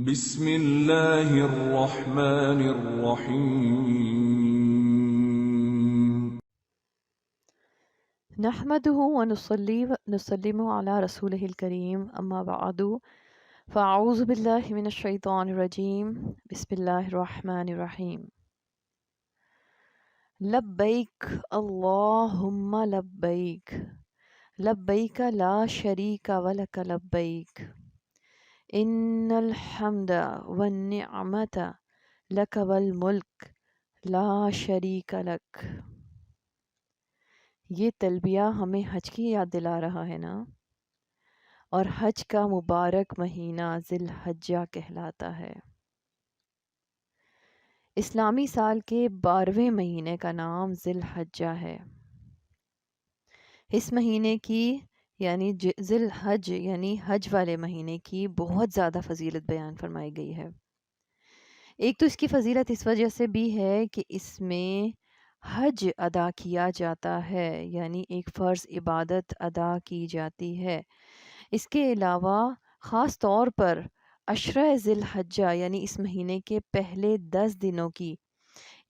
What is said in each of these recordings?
بسم اللہ الرحمن الرحیم نحمده ونصلي ونسلم على رسوله الكريم أما بعد فأعوذ بالله من الشيطان الرجيم بسم الله الرحمن الرحيم لبيك اللهم لبيك لبيك لا شريك ولك لبيك إن الحمد والنعمة لك والملك لا شريك لك۔ یہ تلبیہ ہمیں حج کی یاد دلا رہا ہے نا، اور حج کا مبارک مہینہ ذی الحجہ کہلاتا ہے۔ اسلامی سال کے 12ویں مہینے کا نام ذی الحجہ ہے۔ اس مہینے کی یعنی ذی الحج یعنی حج والے مہینے کی بہت زیادہ فضیلت بیان فرمائی گئی ہے۔ ایک تو اس کی فضیلت اس وجہ سے بھی ہے کہ اس میں حج ادا کیا جاتا ہے، یعنی ایک فرض عبادت ادا کی جاتی ہے۔ اس کے علاوہ خاص طور پر عشرہ ذی الحجہ یعنی اس مہینے کے پہلے 10 دنوں کی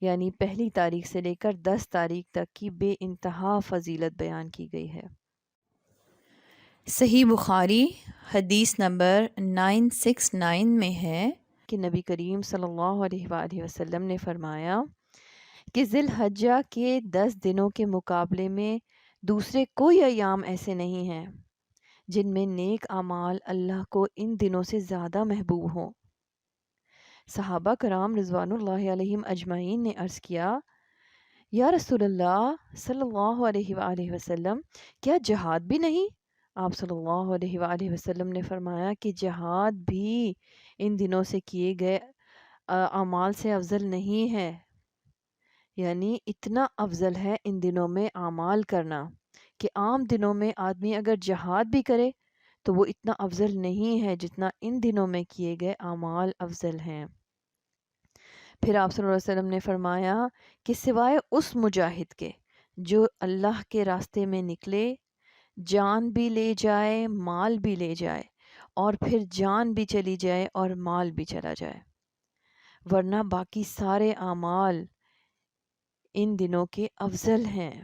یعنی پہلی تاریخ سے لے کر 10 تاریخ تک کی بے انتہا فضیلت بیان کی گئی ہے۔ صحیح بخاری حدیث نمبر 969 میں ہے کہ نبی کریم صلی اللہ علیہ وآلہ وسلم نے فرمایا کہ ذی الحجہ کے 10 دنوں کے مقابلے میں دوسرے کوئی ایام ایسے نہیں ہیں جن میں نیک اعمال اللہ کو ان دنوں سے زیادہ محبوب ہوں۔ صحابہ کرام رضوان اللہ علیہم اجمعین نے عرض کیا، یا رسول اللہ صلی اللہ علیہ وآلہ وسلم، کیا جہاد بھی نہیں؟ آپ صلی اللہ علیہ وآلہ وسلم نے فرمایا کہ جہاد بھی ان دنوں سے کیے گئے اعمال سے افضل نہیں ہے، یعنی اتنا افضل ہے ان دنوں میں اعمال کرنا کہ عام دنوں میں آدمی اگر جہاد بھی کرے تو وہ اتنا افضل نہیں ہے جتنا ان دنوں میں کیے گئے اعمال افضل ہیں۔ پھر آپ صلی اللہ علیہ وسلم نے فرمایا کہ سوائے اس مجاہد کے جو اللہ کے راستے میں نکلے، جان بھی لے جائے مال بھی لے جائے، اور پھر جان بھی چلی جائے اور مال بھی چلا جائے، ورنہ باقی سارے اعمال ان دنوں کے افضل ہیں۔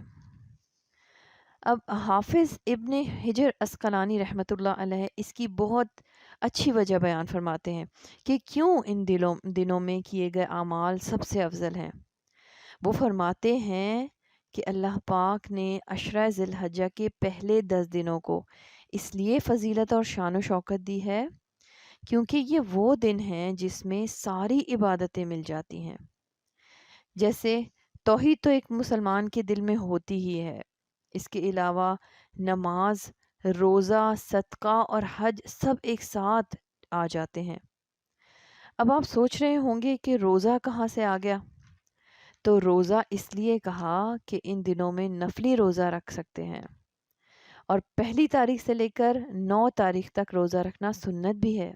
اب حافظ ابن حجر عسقلانی رحمۃ اللہ علیہ اس کی بہت اچھی وجہ بیان فرماتے ہیں کہ کیوں ان دنوں میں کیے گئے اعمال سب سے افضل ہیں۔ وہ فرماتے ہیں کہ اللہ پاک نے عشرہ ذی الحجہ کے پہلے 10 دنوں کو اس لیے فضیلت اور شان و شوکت دی ہے کیونکہ یہ وہ دن ہیں جس میں ساری عبادتیں مل جاتی ہیں۔ جیسے توحید تو ایک مسلمان کے دل میں ہوتی ہی ہے، اس کے علاوہ نماز، روزہ، صدقہ اور حج سب ایک ساتھ آ جاتے ہیں۔ اب آپ سوچ رہے ہوں گے کہ روزہ کہاں سے آ گیا؟ تو روزہ اس لیے کہا کہ ان دنوں میں نفلی روزہ رکھ سکتے ہیں، اور پہلی تاریخ سے لے کر 9 تاریخ تک روزہ رکھنا سنت بھی ہے۔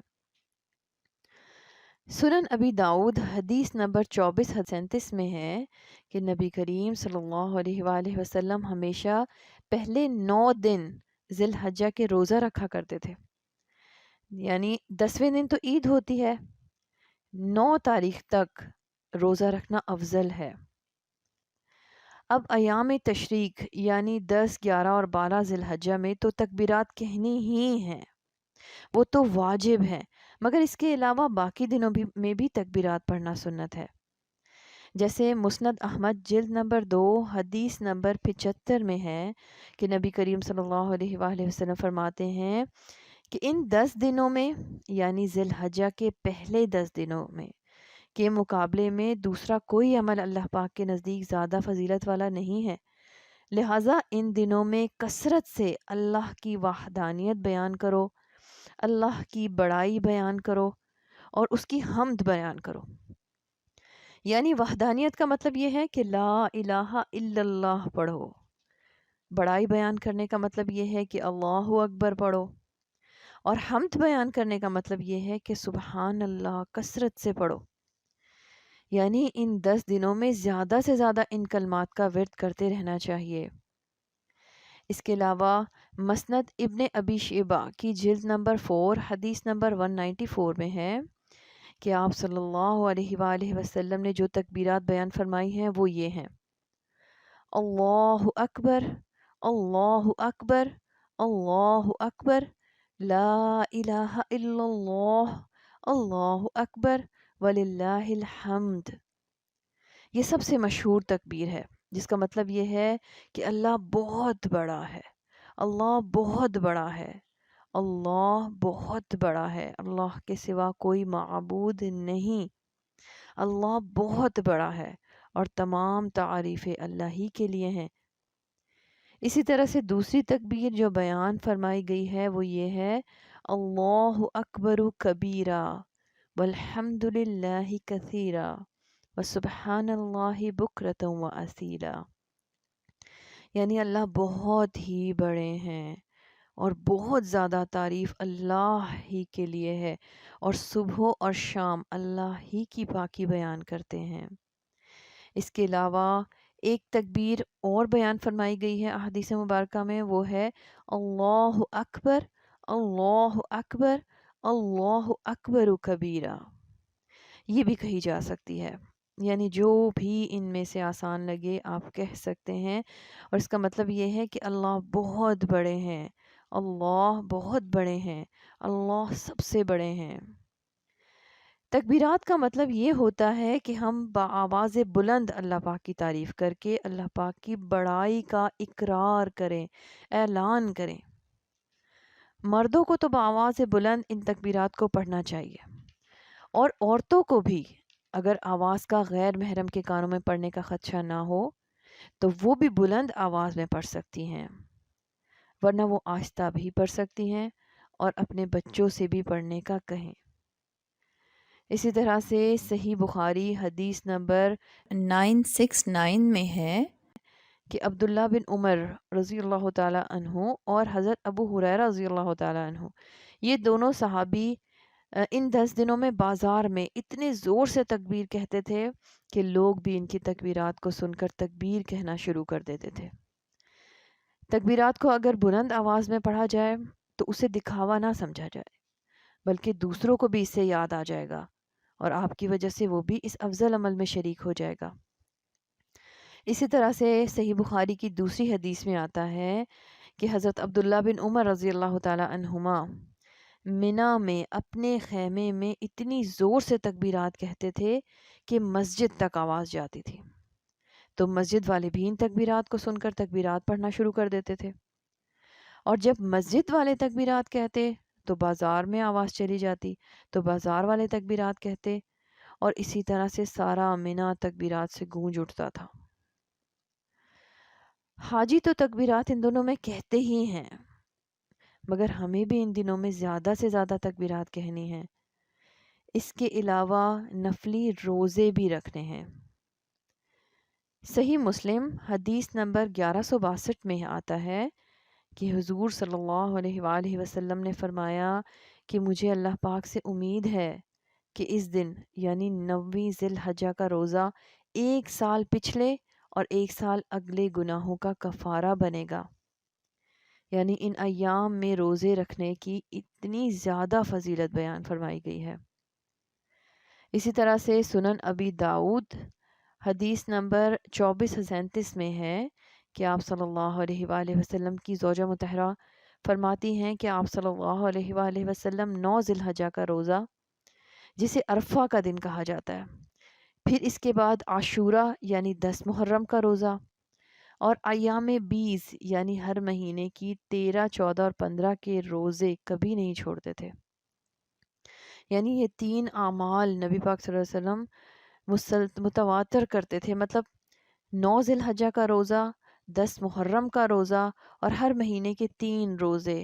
سنن ابی داؤد حدیث نمبر 2437 میں ہے کہ نبی کریم صلی اللہ علیہ وآلہ وسلم ہمیشہ پہلے 9 دن ذی الحجہ کے روزہ رکھا کرتے تھے، یعنی 10ویں دن تو عید ہوتی ہے، 9 تاریخ تک روزہ رکھنا افضل ہے۔ اب ایام تشریق یعنی 10، 11 اور 12 ذی الحجہ میں تو تکبیرات کہنی ہی ہیں، وہ تو واجب ہے، مگر اس کے علاوہ باقی دنوں میں بھی تکبیرات پڑھنا سنت ہے۔ جیسے مسند احمد جلد نمبر 2 حدیث نمبر 75 میں ہے کہ نبی کریم صلی اللہ علیہ وآلہ وسلم فرماتے ہیں کہ ان 10 دنوں میں یعنی ذی الحجہ کے پہلے 10 دنوں میں کے مقابلے میں دوسرا کوئی عمل اللہ پاک کے نزدیک زیادہ فضیلت والا نہیں ہے، لہٰذا ان دنوں میں کثرت سے اللہ کی وحدانیت بیان کرو، اللہ کی بڑائی بیان کرو اور اس کی حمد بیان کرو۔ یعنی وحدانیت کا مطلب یہ ہے کہ لا الہ الا اللہ پڑھو، بڑائی بیان کرنے کا مطلب یہ ہے کہ اللہ اکبر پڑھو، اور حمد بیان کرنے کا مطلب یہ ہے کہ سبحان اللہ کثرت سے پڑھو۔ یعنی ان 10 دنوں میں زیادہ سے زیادہ ان کلمات کا ورد کرتے رہنا چاہیے۔ اس کے علاوہ مسند ابن ابی شیبہ کی جلد نمبر 4 حدیث نمبر 194 میں ہے کہ آپ صلی اللہ علیہ وآلہ وسلم نے جو تکبیرات بیان فرمائی ہیں وہ یہ ہیں: اللہ اکبر، اللہ اکبر، اللہ اکبر، لا الہ الا اللہ، اللہ اکبر، وللہ الحمد۔ یہ سب سے مشہور تکبیر ہے، جس کا مطلب یہ ہے کہ اللہ بہت بڑا ہے، اللہ بہت بڑا ہے، اللہ بہت بڑا ہے، اللہ کے سوا کوئی معبود نہیں، اللہ بہت بڑا ہے اور تمام تعریفیں اللہ ہی کے لیے ہیں۔ اسی طرح سے دوسری تکبیر جو بیان فرمائی گئی ہے وہ یہ ہے: اللہ اکبر کبیرہ والحمد للہ کثیرہ وسبحان اللہ بکرۃ و اصیلا۔ یعنی اللہ بہت ہی بڑے ہیں اور بہت زیادہ تعریف اللہ ہی کے لیے ہے، اور صبح اور شام اللہ ہی کی پاکی بیان کرتے ہیں۔ اس کے علاوہ ایک تکبیر اور بیان فرمائی گئی ہے احادیث مبارکہ میں، وہ ہے اللہ اکبر، اللہ اکبر، اللہ اکبر کبیرہ۔ یہ بھی کہی جا سکتی ہے، یعنی جو بھی ان میں سے آسان لگے آپ کہہ سکتے ہیں، اور اس کا مطلب یہ ہے کہ اللہ بہت بڑے ہیں، اللہ بہت بڑے ہیں، اللہ سب سے بڑے ہیں۔ تکبیرات کا مطلب یہ ہوتا ہے کہ ہم بآواز بلند اللہ پاک کی تعریف کر کے اللہ پاک کی بڑائی کا اقرار کریں، اعلان کریں۔ مردوں کو تو بآواز بلند ان تکبیرات کو پڑھنا چاہیے، اور عورتوں کو بھی اگر آواز کا غیر محرم کے کانوں میں پڑنے کا خدشہ نہ ہو تو وہ بھی بلند آواز میں پڑھ سکتی ہیں، ورنہ وہ آہستہ بھی پڑھ سکتی ہیں اور اپنے بچوں سے بھی پڑھنے کا کہیں۔ اسی طرح سے صحیح بخاری حدیث نمبر 969 میں ہے کہ عبداللہ بن عمر رضی اللہ تعالیٰ عنہ اور حضرت ابو ہریرہ رضی اللہ تعالیٰ عنہ، یہ دونوں صحابی ان 10 دنوں میں بازار میں اتنے زور سے تکبیر کہتے تھے کہ لوگ بھی ان کی تکبیرات کو سن کر تکبیر کہنا شروع کر دیتے تھے۔ تکبیرات کو اگر بلند آواز میں پڑھا جائے تو اسے دکھاوا نہ سمجھا جائے، بلکہ دوسروں کو بھی اس سے یاد آ جائے گا اور آپ کی وجہ سے وہ بھی اس افضل عمل میں شریک ہو جائے گا۔ اسی طرح سے صحیح بخاری کی دوسری حدیث میں آتا ہے کہ حضرت عبداللہ بن عمر رضی اللہ تعالی عنہما منا میں اپنے خیمے میں اتنی زور سے تکبیرات کہتے تھے کہ مسجد تک آواز جاتی تھی، تو مسجد والے بھی ان تکبیرات کو سن کر تکبیرات پڑھنا شروع کر دیتے تھے، اور جب مسجد والے تکبیرات کہتے تو بازار میں آواز چلی جاتی، تو بازار والے تکبیرات کہتے، اور اسی طرح سے سارا منا تکبیرات سے گونج اٹھتا تھا۔ حاجی تو تکبیرات ان دونوں میں کہتے ہی ہیں، مگر ہمیں بھی ان دنوں میں زیادہ سے زیادہ تکبیرات کہنی ہیں۔ اس کے علاوہ نفلی روزے بھی رکھنے ہیں۔ صحیح مسلم حدیث نمبر 1162 میں آتا ہے کہ حضور صلی اللہ علیہ وآلہ وسلم نے فرمایا کہ مجھے اللہ پاک سے امید ہے کہ اس دن یعنی 9ویں ذی الحجہ کا روزہ 1 سال پچھلے اور 1 سال اگلے گناہوں کا کفارہ بنے گا۔ یعنی ان ایام میں روزے رکھنے کی اتنی زیادہ فضیلت بیان فرمائی گئی ہے۔ اسی طرح سے سنن ابی داؤد حدیث نمبر 2437 میں ہے کہ آپ صلی اللہ علیہ وآلہ وسلم کی زوجہ مطہرہ فرماتی ہیں کہ آپ صلی اللہ علیہ وآلہ وسلم 9 ذی الحجہ کا روزہ، جسے عرفہ کا دن کہا جاتا ہے، پھر اس کے بعد عاشورہ یعنی 10 محرم کا روزہ، اور ایام 20 یعنی ہر مہینے کی 13، 14 اور 15 کے روزے کبھی نہیں چھوڑتے تھے۔ یعنی یہ 3 اعمال نبی پاک صلی اللہ علیہ وسلم متواتر کرتے تھے، مطلب 9 ذی الحجہ کا روزہ، 10 محرم کا روزہ اور ہر مہینے کے 3 روزے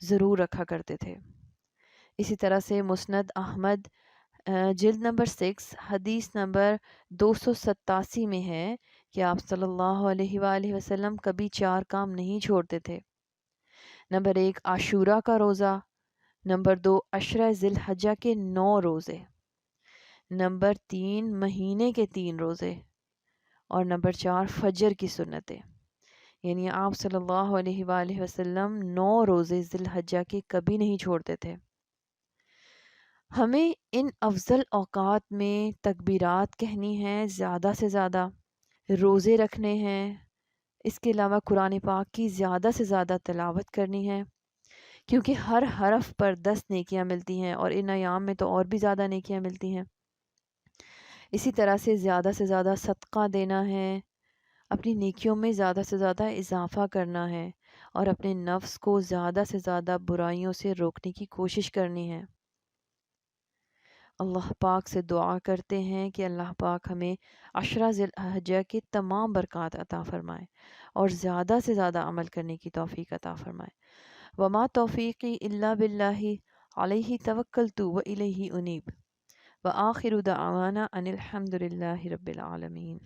ضرور رکھا کرتے تھے۔ اسی طرح سے مسند احمد جلد نمبر 6 حدیث نمبر 287 میں ہے کہ آپ صلی اللہ علیہ وآلہ وسلم کبھی 4 کام نہیں چھوڑتے تھے۔ نمبر 1 عاشورہ کا روزہ، نمبر 2 عشرہ ذی الحجہ کے 9 روزے، نمبر 3 مہینے کے 3 روزے، اور نمبر 4 فجر کی سنتیں۔ یعنی آپ صلی اللہ علیہ وآلہ وسلم 9 روزے ذی الحجہ کے کبھی نہیں چھوڑتے تھے۔ ہمیں ان افضل اوقات میں تکبیرات کہنی ہیں زیادہ سے زیادہ، روزے رکھنے ہیں، اس کے علاوہ قرآن پاک کی زیادہ سے زیادہ تلاوت کرنی ہے، کیونکہ ہر حرف پر 10 نیکیاں ملتی ہیں اور ان ایام میں تو اور بھی زیادہ نیکیاں ملتی ہیں۔ اسی طرح سے زیادہ صدقہ دینا ہے، اپنی نیکیوں میں زیادہ سے زیادہ اضافہ کرنا ہے اور اپنے نفس کو زیادہ سے زیادہ برائیوں سے روکنے کی کوشش کرنی ہے۔ اللہ پاک سے دعا کرتے ہیں کہ اللہ پاک ہمیں عشرہ ذی الحجہ کے تمام برکات عطا فرمائے اور زیادہ سے زیادہ عمل کرنے کی توفیق عطا فرمائے۔ وما توفیقی الا باللہ علیہ توکلت و الیہ انیب وآخر دعوانا ان الحمد للہ رب العالمین۔